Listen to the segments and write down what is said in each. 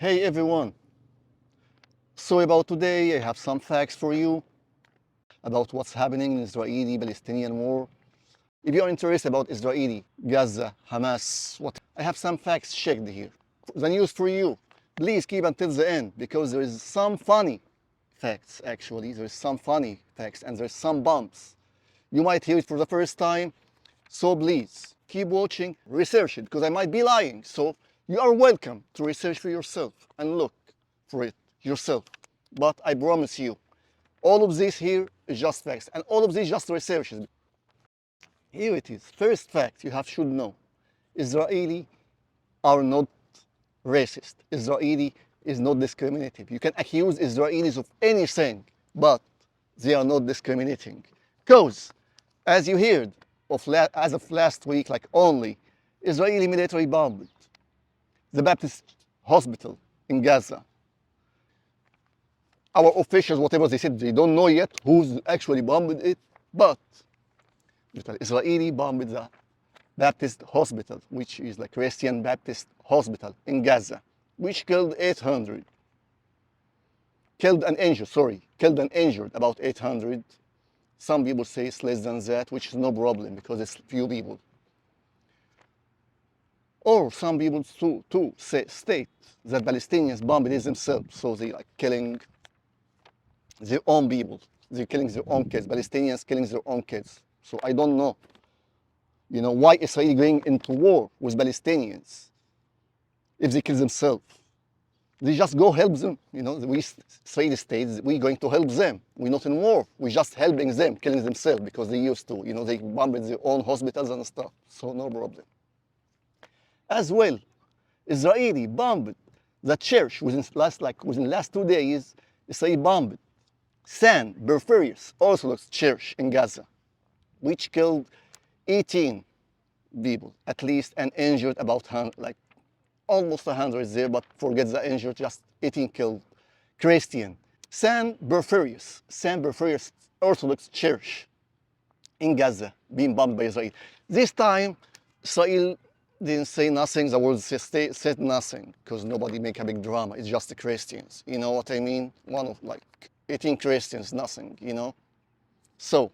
Hey everyone, so about today I have some facts for you about what's happening in Israeli-Palestinian war. If you are interested about Israeli, Gaza, Hamas, I have some facts checked here. The news for you. Please keep until the end because there is some funny facts actually. There is some funny facts and there's some bumps. You might hear it for the first time, so please keep watching, research it because I might be lying. So you are welcome to research for yourself and look for it yourself. But I promise you, all of this here is just facts and all of this just researches. Here it is. First fact you should know. Israeli are not racist. Israeli is not discriminative. You can accuse Israelis of anything, but they are not discriminating. Because, as you heard, as of last week, like only, Israeli military bombed the Baptist hospital in Gaza. Our officials, whatever they said, they don't know yet who's actually bombed it, but Israeli bombed the Baptist hospital, which is like Christian Baptist hospital in Gaza, which killed 800. Killed and injured about 800. Some people say it's less than that, which is no problem because it's few people. Or some people too state that Palestinians bombed it themselves, so they like killing their own people. They're killing their own kids. Palestinians killing their own kids. So I don't know, why Israel going into war with Palestinians if they kill themselves. They just go help them. We Israeli states we're going to help them. We're not in war. We're just helping them, killing themselves because they used to. They bombed their own hospitals and stuff. So no problem. As well, Israeli bombed the church within last 2 days. Israel bombed San Berferius Orthodox Church in Gaza, which killed 18 people at least and injured about almost 100 there, but forget the injured, just 18 killed Christian. San Berferius Orthodox Church in Gaza being bombed by Israel. This time, Israel didn't say nothing, the world said nothing, because nobody make a big drama, it's just the Christians, you know what I mean? 18 Christians, nothing, So,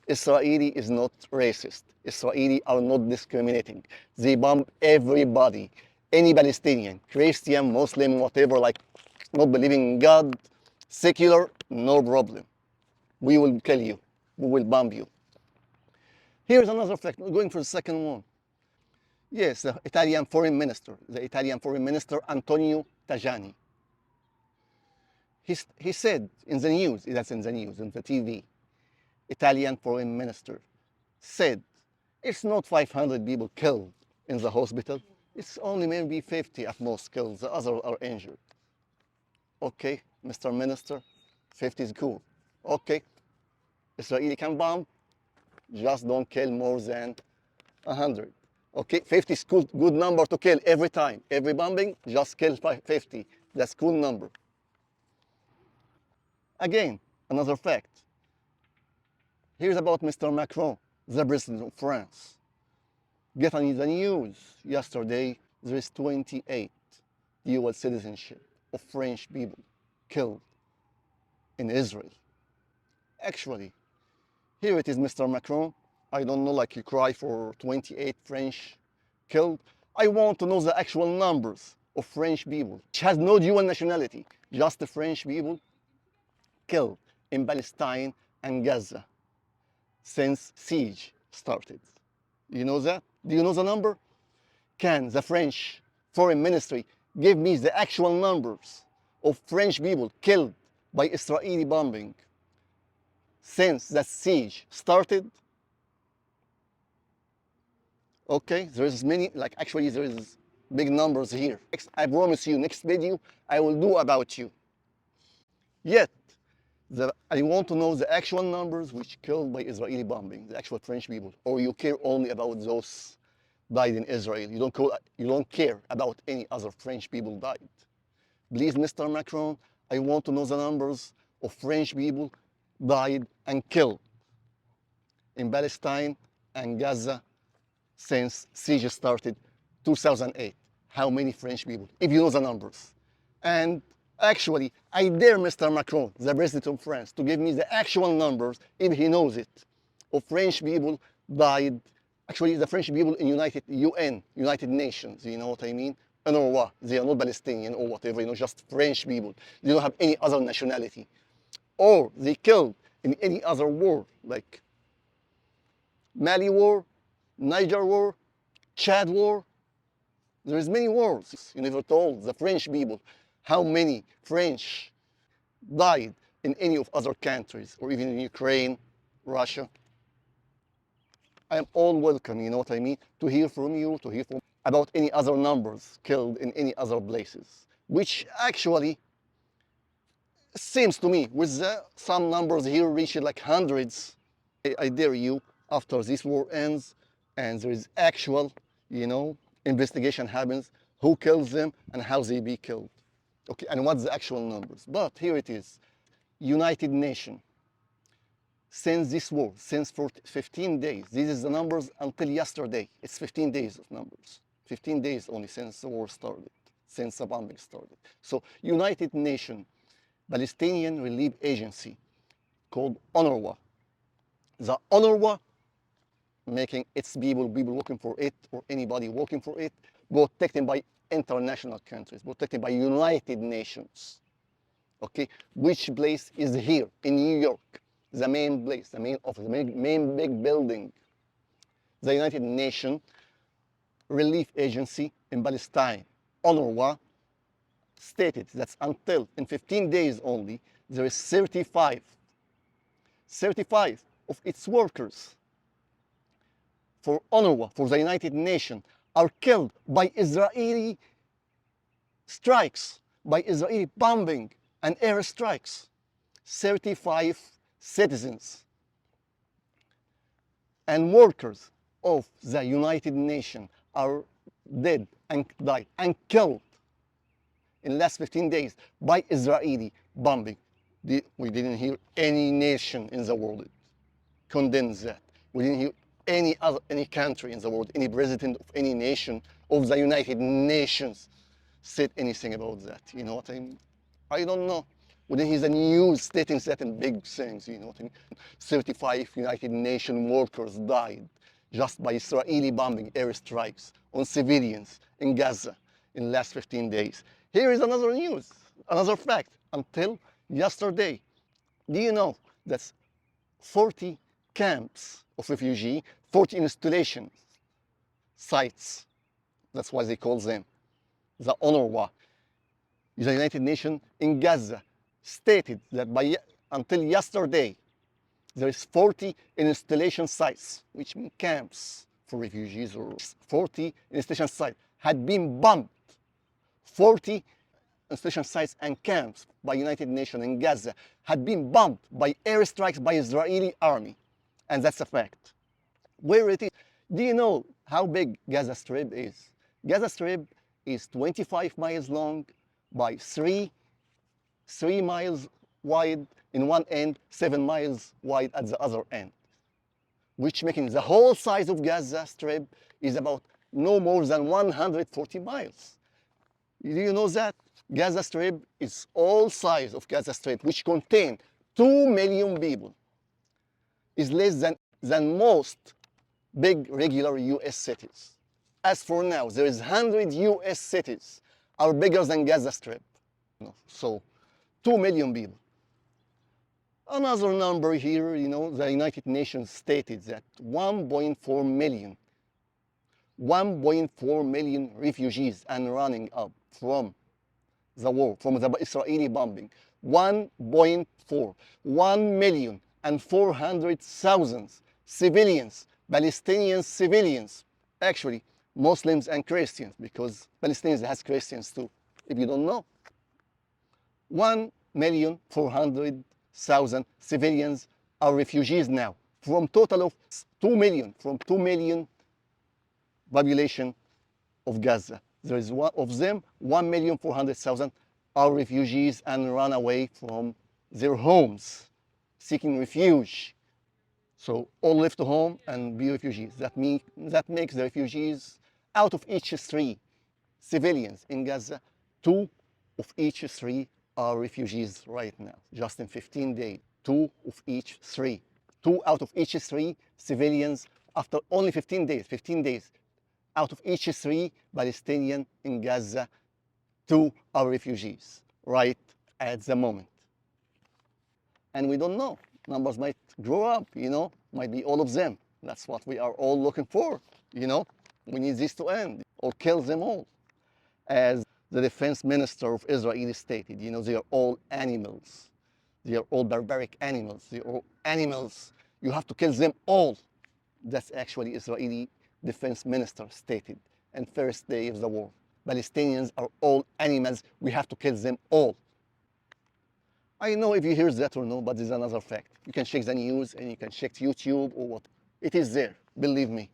Israeli is not racist. Israeli are not discriminating. They bomb everybody. Any Palestinian, Christian, Muslim, whatever, not believing in God, secular, no problem. We will kill you. We will bomb you. Here's another fact, going for the second one. Yes, the Italian Foreign Minister Antonio Tajani. He said in the news, in the TV, Italian Foreign Minister said, it's not 500 people killed in the hospital, it's only maybe 50 at most killed, the others are injured. Okay, Mr. Minister, 50 is cool. Okay, Israeli can bomb, just don't kill more than 100. Okay, 50 is good number to kill every time. Every bombing, just kill 50. That's cool number. Again, another fact. Here's about Mr. Macron, the president of France. Get on the news yesterday, there is 28 dual citizenship of French people killed in Israel. Actually, here it is, Mr. Macron. I don't know, you cry for 28 French killed. I want to know the actual numbers of French people, which has no dual nationality, just the French people killed in Palestine and Gaza since siege started. You know that? Do you know the number? Can the French Foreign Ministry give me the actual numbers of French people killed by Israeli bombing since the siege started? Okay, there is many, actually there is big numbers here. I promise you, next video I will do about you. Yet, I want to know the actual numbers which killed by Israeli bombing, the actual French people, or you care only about those died in Israel. You don't care about any other French people died. Please, Mr. Macron, I want to know the numbers of French people died and killed in Palestine and Gaza since siege started 2008. How many French people? If you know the numbers. And actually, I dare Mr. Macron, the president of France, to give me the actual numbers, if he knows it, of French people died. Actually, the French people in United Nations, you know what I mean? UNRWA, they are not Palestinian or whatever, you know, just French people. They don't have any other nationality. Or they killed in any other war, like Mali war, Niger war, Chad war. There is many wars. You never told the French people how many French died in any of other countries, or even in Ukraine, Russia. I am all welcome, you know what I mean, to hear from you, to hear from about any other numbers killed in any other places, which actually seems to me, with some numbers here reaching like hundreds, I dare you, after this war ends and there is actual, you know, investigation happens, who kills them and how they be killed. Okay, and what's the actual numbers? But here it is, United Nations. Since this war, since for 15 days, this is the numbers until yesterday. It's 15 days of numbers. 15 days only since the war started, since the bombing started. So United Nations, Palestinian Relief Agency, called UNRWA. The UNRWA, making its people working for it, or anybody working for it, protected by international countries, protected by United Nations. Okay, which place is here in New York? The main place, the main office, the main big building. The United Nations Relief Agency in Palestine, UNRWA, stated that until in 15 days only, there is 35 of its workers for UNRWA, for the United Nations, are killed by Israeli strikes, by Israeli bombing and air strikes. 35 citizens and workers of the United Nations are dead and died and killed in the last 15 days by Israeli bombing. We didn't hear any nation in the world condemn that. We didn't hear any country in the world, any president of any nation of the United Nations said anything about that. You know what I mean? I don't know. We didn't hear the news stating that in big things, you know what I mean? 35 United Nations workers died just by Israeli bombing airstrikes on civilians in Gaza in the last 15 days. Here is another news, another fact. Until yesterday, do you know that 40 camps of refugees, 40 installation sites, that's why they call them, the UNRWA, the United Nations in Gaza, stated that until yesterday, there is 40 installation sites, which mean camps for refugees, or 40 installation sites had been bombed. 40 installation sites and camps by United Nations in Gaza had been bombed by airstrikes by Israeli army. And that's a fact. Where it is, do you know how big Gaza Strip is? Gaza Strip is 25 miles long by 3 miles wide in one end, 7 miles wide at the other end, which making the whole size of Gaza Strip is about no more than 140 miles. Do you know that? Gaza Strip is all size of Gaza Strip, which contain 2 million people, is less than most big regular US cities. As for now, there is 100 US cities are bigger than Gaza Strip. So 2 million people. Another number here, you know, the United Nations stated that 1.4 million refugees and running up from the war, from the Israeli bombing. 1.4, 1,400,000 civilians, Palestinian civilians, actually Muslims and Christians, because Palestinians has Christians too, if you don't know. 1,400,000 civilians are refugees now, from total of 2 million, from 2 million population of Gaza. There is one of them, 1,400,000 are refugees and run away from their homes, seeking refuge. So all left home and be refugees. That makes the refugees, out of each 3 civilians in Gaza, 2 of each 3 are refugees right now, just in 15 days. 2 of each 3. 2 out of each 3 civilians after only 15 days. 15 days. Out of each 3 Palestinians in Gaza, 2 are refugees right at the moment. And we don't know. Numbers might grow up, might be all of them. That's what we are all looking for, We need this to end or kill them all. As the defense minister of Israel stated, they are all animals. They are all barbaric animals. They are all animals. You have to kill them all. That's actually Israeli defense minister stated on first day of the war. Palestinians are all animals. We have to kill them all. I know if you hear that or no, but there's another fact. You can check the news and you can check YouTube or what. It is there, believe me.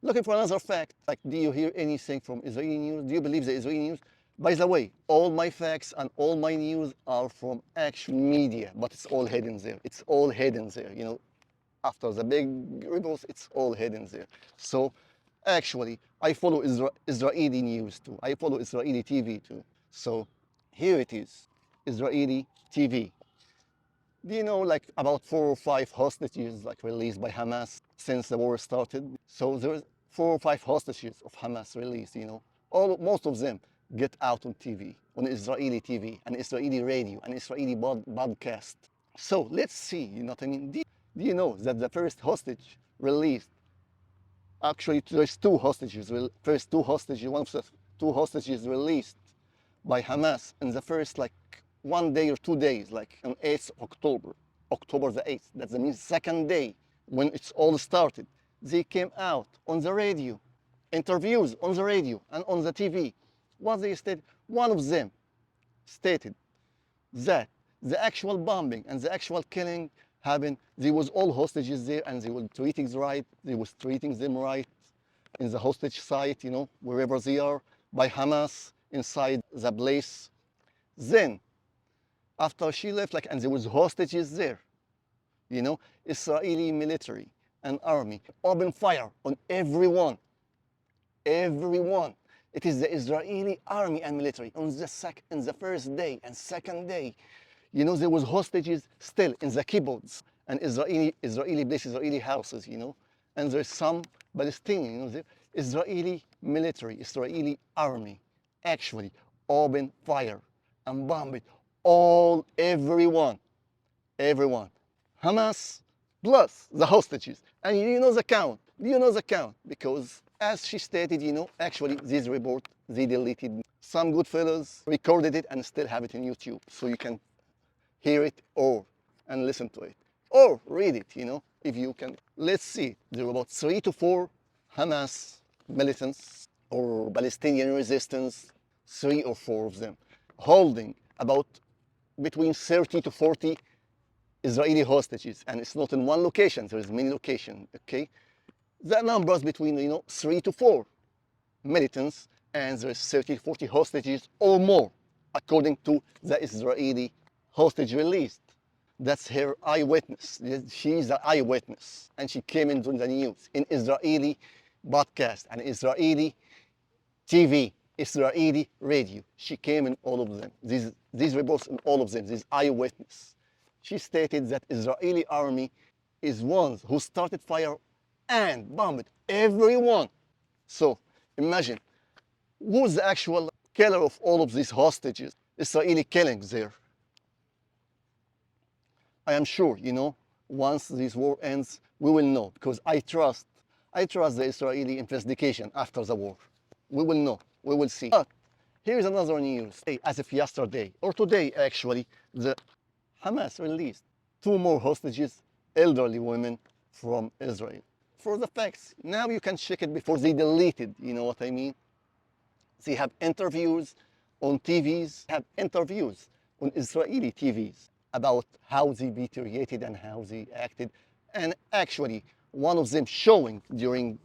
Looking for another fact, like do you hear anything from Israeli news? Do you believe the Israeli news? By the way, all my facts and all my news are from actual media, but it's all hidden there. It's all hidden there, After the big rebels, it's all hidden there. So actually, I follow Israeli news too. I follow Israeli TV too. So here it is, Israeli TV. Do you know like about 4 or 5 hostages like released by Hamas since the war started? So there's 4 or 5 hostages of Hamas released, most of them get out on TV, on Israeli TV, and Israeli radio, and Israeli broadcast. So let's see, what I mean? Do you know that the first hostage released, actually there's 2 hostages, first 2 hostages, one of the 2 hostages released by Hamas in the first like 1 day or 2 days, like on 8th of October the 8th, that means second day when it's all started. They came out on the radio, interviews on the radio and on the TV. What they stated, one of them stated that the actual bombing and the actual killing happened, there was all hostages there and they was treating them right in the hostage site, wherever they are, by Hamas inside the place. Then, after she left, and there was hostages there, Israeli military and army opened fire on everyone. Everyone. It is the Israeli army and military on the first day and second day. There was hostages still in the kibbutz and Israeli places, Israeli houses, and there's some Palestinian, Israeli military, Israeli army actually opened fire and bombed everyone. Hamas plus the hostages. And you know the count. Because as she stated, actually this report, they deleted. Some good fellows recorded it and still have it on YouTube. So you can hear it and listen to it. Or read it, if you can. Let's see, there were about 3 to 4 Hamas militants or Palestinian resistance, 3 or 4 of them, holding about between 30 to 40 Israeli hostages. And it's not in one location, there is many locations, okay? The numbers between, 3 to 4 militants and there's 30 to 40 hostages or more, according to the Israeli hostage released. That's her eyewitness. She's the eyewitness. And she came into the news in Israeli broadcast and Israeli TV, Israeli radio. She came in all of them. These reports in all of them, this eyewitness. She stated that Israeli army is ones who started fire and bombed everyone. So imagine, who's the actual killer of all of these hostages? Israeli killings there. I am sure, once this war ends, we will know, because I trust the Israeli investigation after the war. We will know, we will see. But here's another news. As if yesterday, or today actually, the Hamas released 2 more hostages, elderly women from Israel. For the facts, now you can check it before they deleted, you know what I mean? They have interviews on TVs, have interviews on Israeli TVs about how they deteriorated and how they acted. And actually, one of them showing during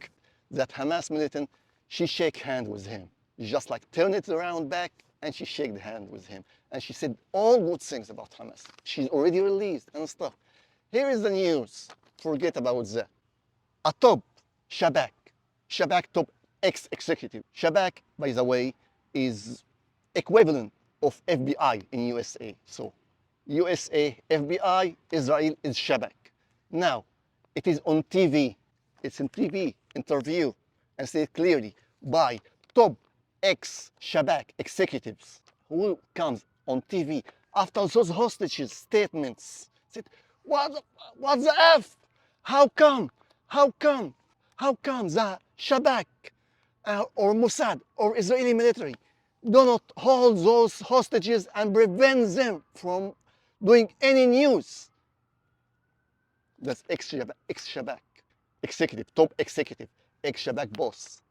that Hamas militant, she shake hand with him. Just like turn it around back and she shake the hand with him. And she said all good things about Hamas. She's already released and stuff. Here is the news. Forget about that. A top Shabak top ex-executive. Shabak, by the way, is equivalent of FBI in USA. So USA, FBI, Israel is Shabak. Now, it is on TV. It's in TV interview and said clearly by top ex-Shabak executives who comes on TV after those hostages statements. Said, what the F? How come? How come? How come the Shabak or Mossad or Israeli military do not hold those hostages and prevent them from doing any news? That's ex-Shabak executive, top executive, ex-Shabak boss,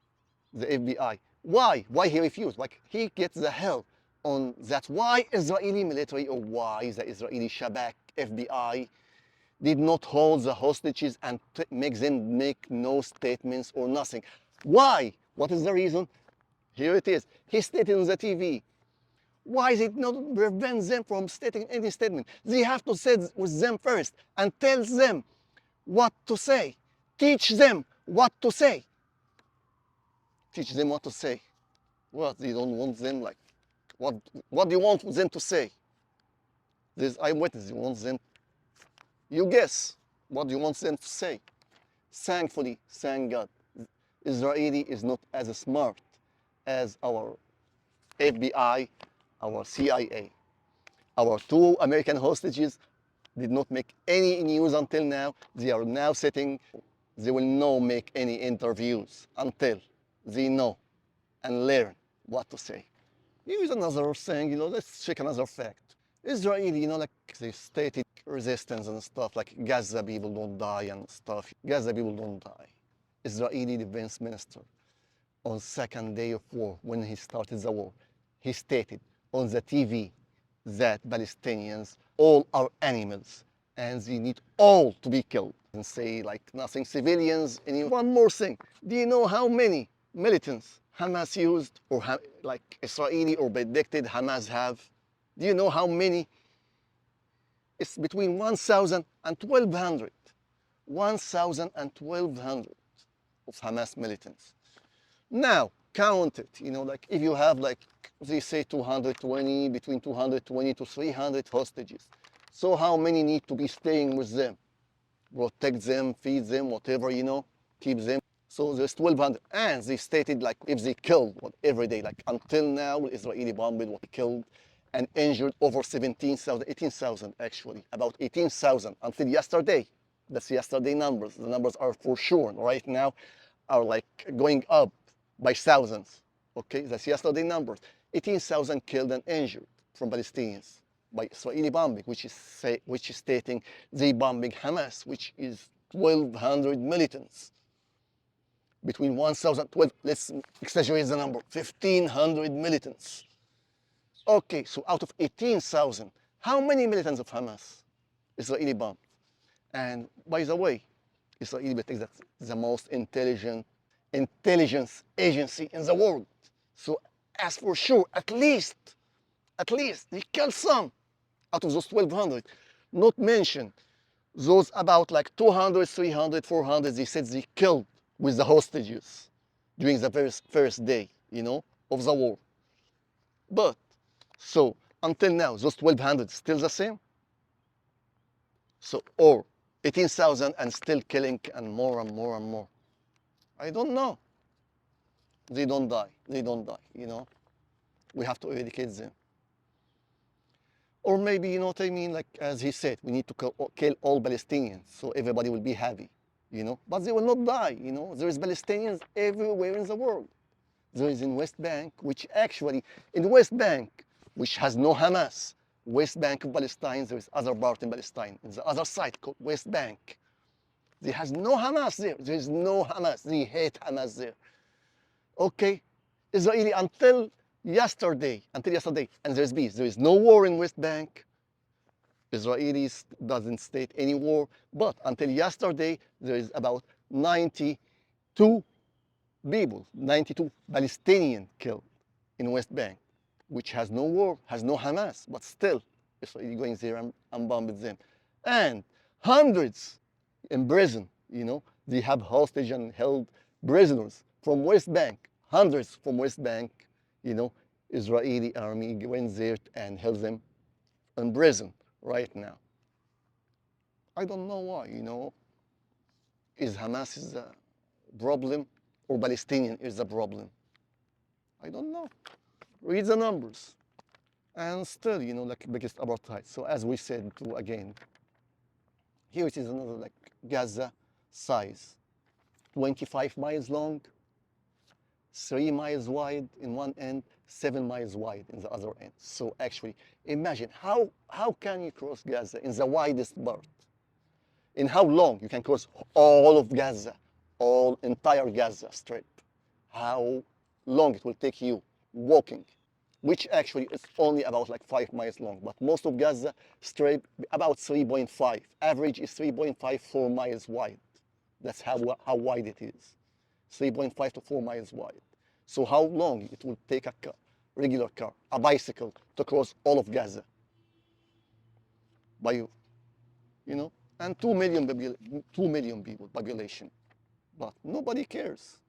the FBI. Why? Why he refused? Like he gets the hell on that. Why Israeli military or why the Israeli Shabak FBI did not hold the hostages and make them make no statements or nothing? Why? What is the reason? Here it is. He stated on the TV. Why is it not prevent them from stating any statement? They have to sit with them first and tell them what to say. Teach them what to say. Teach them what to say. What? They don't want them like, what do you want them to say? There's eyewitness, you want them, you guess, what do you want them to say? Thankfully, thank God, Israeli is not as smart as our FBI, our CIA. Our two American hostages did not make any news until now. They are now sitting. They will not make any interviews until they know and learn what to say. Here's another thing, let's check another fact. Israeli, like they stated resistance and stuff, like Gaza people don't die and stuff. Gaza people don't die. Israeli defense minister on second day of war, when he started the war, he stated on the TV that Palestinians all are animals and they need all to be killed. And say like nothing civilians. And one more thing, do you know how many militants Hamas used or like Israeli or predicted Hamas have? Do you know how many? It's between 1,000 and 1,200. 1,000 and 1,200 of Hamas militants. Now, count it, like if you have like, they say 220, between 220 to 300 hostages. So how many need to be staying with them? Protect them, feed them, whatever, keep them. So there's 1,200. And they stated like if they killed every day, like until now, Israeli bombing was killed and injured over 17,000, 18,000 actually, about 18,000 until yesterday. That's yesterday numbers. The numbers are for sure right now are like going up by thousands. Okay, that's yesterday numbers. 18,000 killed and injured from Palestinians by Israeli bombing, which is stating they bombing Hamas, which is 1,200 militants. Between 1,000, 12, let's exaggerate the number, 1,500 militants. Okay, so out of 18,000, how many militants of Hamas Israeli bombed? And by the way, Israeli believes that's the most intelligence agency in the world. So as for sure, at least they killed some out of those 1,200. Not mention those about like 200, 300, 400 they said they killed with the hostages during the first day, of the war. But, so until now, those 1,200 still the same? So, or 18,000 and still killing and more and more and more. I don't know. They don't die. They don't die, We have to eradicate them. Or maybe, what I mean, like as he said, we need to kill all Palestinians so everybody will be happy, But they will not die, There is Palestinians everywhere in the world. There is in West Bank, which actually, in West Bank, which has no Hamas, West Bank of Palestine, there is other part in Palestine, in the other side called West Bank. There has no Hamas there. There is no Hamas. They hate Hamas there. Okay? Israeli until yesterday, and there's peace. There is no war in West Bank. Israelis doesn't state any war, but until yesterday, there is about 92 people, 92 Palestinians killed in West Bank, which has no war, has no Hamas, but still, Israel going there and bombing them. And hundreds in prison, they have hostage and held prisoners from West Bank, hundreds from West Bank, Israeli army went there and held them in prison right now. I don't know why, Is Hamas is the problem or Palestinian is the problem? I don't know. Read the numbers. And still, like biggest apartheid. So as we said too, again, here it is another like Gaza size. 25 miles long, 3 miles wide in one end, 7 miles wide in the other end. So actually, imagine how can you cross Gaza in the widest part? In how long you can cross all of Gaza, entire Gaza Strip? How long it will take you walking, which actually is only about like 5 miles long, but most of Gaza Strip about 3.5. Average is 3.5, 4 miles wide. That's how wide it is. 3.5 to 4 miles wide. So how long it will take a car, regular car, a bicycle to cross all of Gaza? By and 2 million people population, but nobody cares.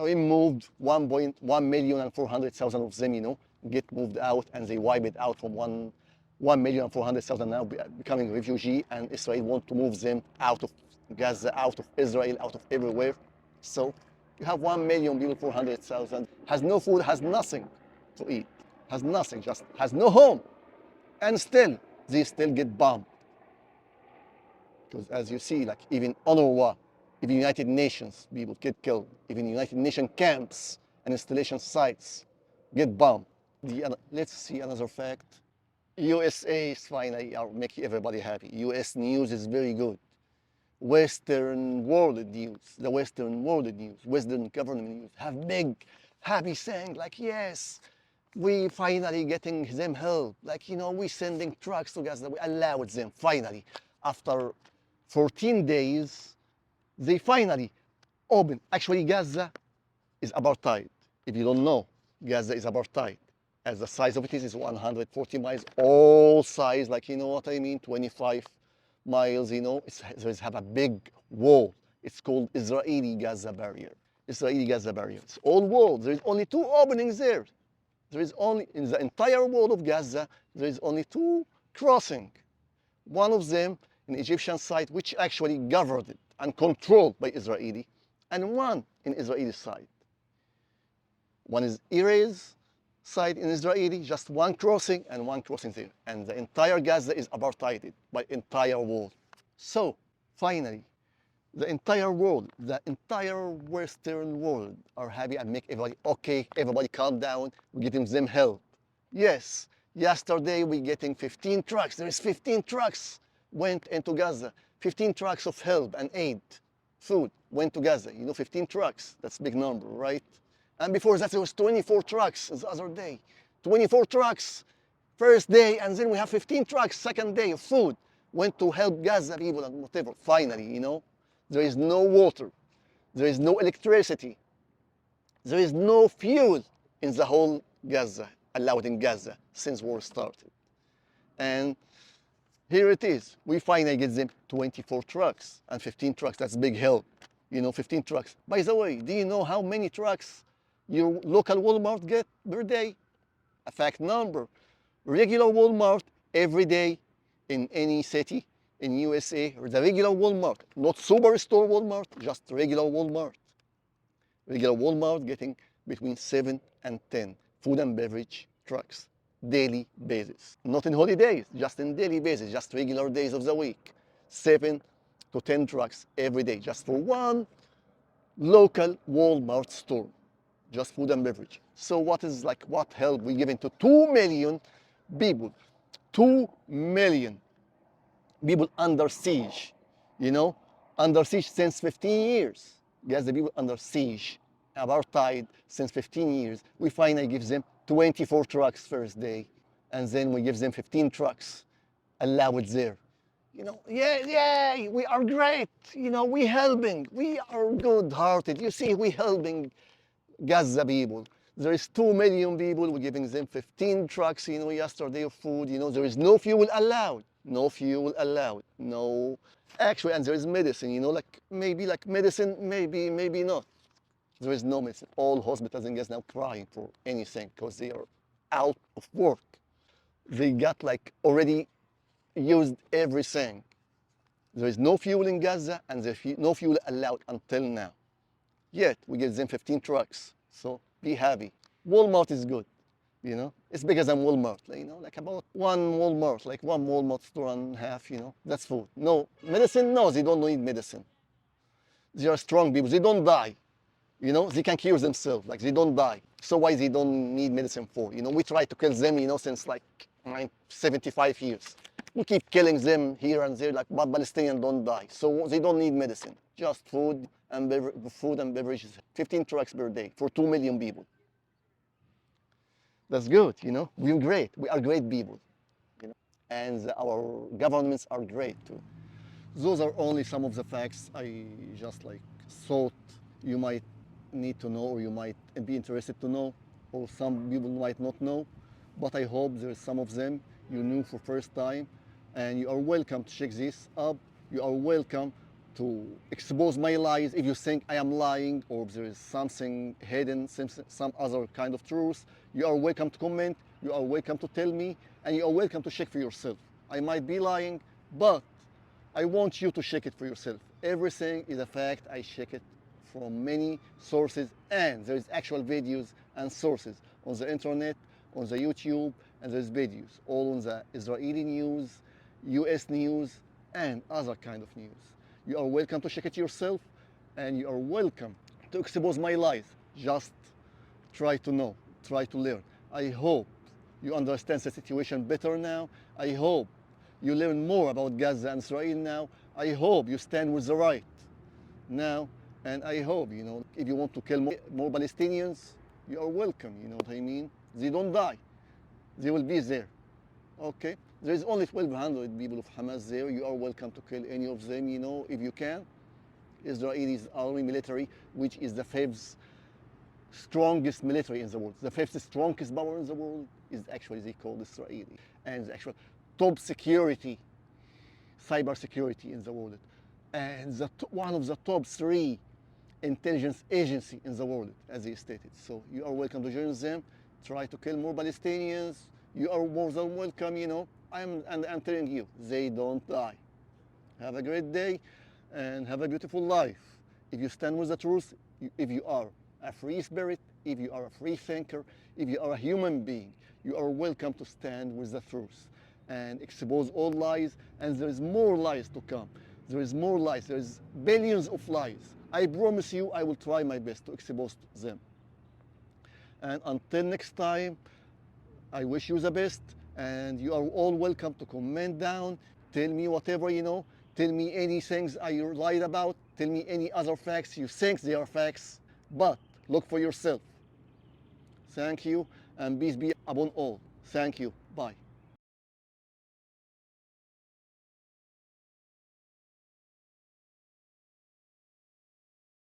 We moved 1,400,000 of them, get moved out, and they wipe it out from 1,400,000 now becoming refugee, and Israel want to move them out of Gaza, out of Israel, out of everywhere. So you have 1,400,000 has no food, has nothing to eat, has nothing, just has no home, and still they still get bombed. Because as you see, like even UNRWA, even United Nations people get killed, even United Nations camps and installation sites get bombed. Let's see another fact. USA is finally making everybody happy. US news is very good. Western world news, the Western world news, Western government news have big happy saying like, yes, we finally getting them help. Like, we sending trucks to Gaza, we allowed them finally. After 14 days, they finally open. Actually, Gaza is apartheid. If you don't know, Gaza is apartheid. As the size of it is 140 miles, all size, like, you know what I mean, 25 miles, they have a big wall. It's called Israeli Gaza barrier. Israeli Gaza barrier. It's all wall. There is only 2 openings there. There is only, in the entire wall of Gaza, there is only 2 crossing. One of them, an Egyptian side, which actually governed and controlled by Israeli, and one in Israeli side. One is Erez side in Israeli, just one crossing and one crossing there. And the entire Gaza is apartheided by entire world. So finally, the entire world, the entire Western world are happy and make everybody okay, everybody calm down, we're getting them help. Yes, yesterday we're getting 15 trucks, there is 15 trucks went into Gaza. 15 trucks of help and aid, food, went to Gaza. 15 trucks, that's a big number, right? And before that, there was 24 trucks the other day. 24 trucks, first day, and then we have 15 trucks, second day of food, went to help Gaza people and whatever. Finally, there is no water, there is no electricity, there is no fuel in the whole Gaza, allowed in Gaza since war started. And here it is. We finally get them 24 trucks and 15 trucks. That's big help. 15 trucks. By the way, do you know how many trucks your local Walmart get per day? A fact number. Regular Walmart every day in any city in USA, or the regular Walmart, not superstore Walmart, just regular Walmart. Regular Walmart getting between 7 and 10 food and beverage trucks. Daily basis. Not in holidays, just in daily basis, just regular days of the week. 7 to 10 trucks every day, just for one local Walmart store. Just food and beverage. So what help we giving to 2 million people? 2 million people under siege, under siege since 15 years. Yes, the people under siege, apartheid since 15 years. We finally give them 24 trucks first day, and then we give them 15 trucks, allow it there. Yeah, we are great. We helping. We are good-hearted. You see, we helping Gaza people. There is 2 million people. We're giving them 15 trucks, yesterday of food. There is no fuel allowed. No fuel allowed. No. Actually, and there is medicine, like medicine, maybe not. There is no medicine. All hospitals in Gaza now crying for anything because they are out of work. They got like already used everything. There is no fuel in Gaza and there's no fuel allowed until now. Yet we give them 15 trucks. So be happy. Walmart is good. You know, it's bigger than Walmart, you know, like about one Walmart, like one Walmart store and a half, you know, that's food. No, medicine, no, they don't need medicine. They are strong people, they don't die, you know, they can cure themselves, like they don't die. So why they don't need medicine for? You know, we try to kill them, you know, since like 75 years. We keep killing them here and there, like, but Palestinians don't die. So they don't need medicine, just food and beverages. 15 trucks per day for 2 million people. That's good, you know. We're great. We are great people, you know. And our governments are great too. Those are only some of the facts I just like thought you might need to know or you might be interested to know, or some people might not know. But I hope there is some of them you knew for first time, and you are welcome to check this up. You are welcome to expose my lies if you think I am lying or if there is something hidden, some other kind of truth. You are welcome to comment, you are welcome to tell me, and you are welcome to check for yourself. I might be lying, but I want you to check it for yourself. Everything is a fact. I check it from many sources, and there is actual videos and sources on the internet, on the YouTube, and there's videos all on the Israeli news, US news, and other kind of news. You are welcome to check it yourself, and you are welcome to expose my lies. Just try to know, try to learn. I hope you understand the situation better now. I hope you learn more about Gaza and Israel now. I hope you stand with the right now. And I hope, you know, if you want to kill more Palestinians, you are welcome, you know what I mean? They don't die. They will be there, okay? There is only 1,200 people of Hamas there. You are welcome to kill any of them, you know, if you can. Israel's army military, which is the fifth strongest military in the world. The fifth strongest power in the world is actually they call Israeli. And the actual top security, cyber security in the world. And one of the top 3 intelligence agency in the world, as they stated. So you are welcome to join them. Try to kill more Palestinians. You are more than welcome, you know. I'm telling you, they don't die. Have a great day and have a beautiful life. If you stand with the truth, if you are a free spirit, if you are a free thinker, if you are a human being, you are welcome to stand with the truth and expose all lies. And there is more lies to come. There is more lies. There is billions of lies. I promise you, I will try my best to expose them. And until next time, I wish you the best, and you are all welcome to comment down. Tell me whatever you know. Tell me any things I lied about. Tell me any other facts you think they are facts, but look for yourself. Thank you, and peace be upon all. Thank you. Bye.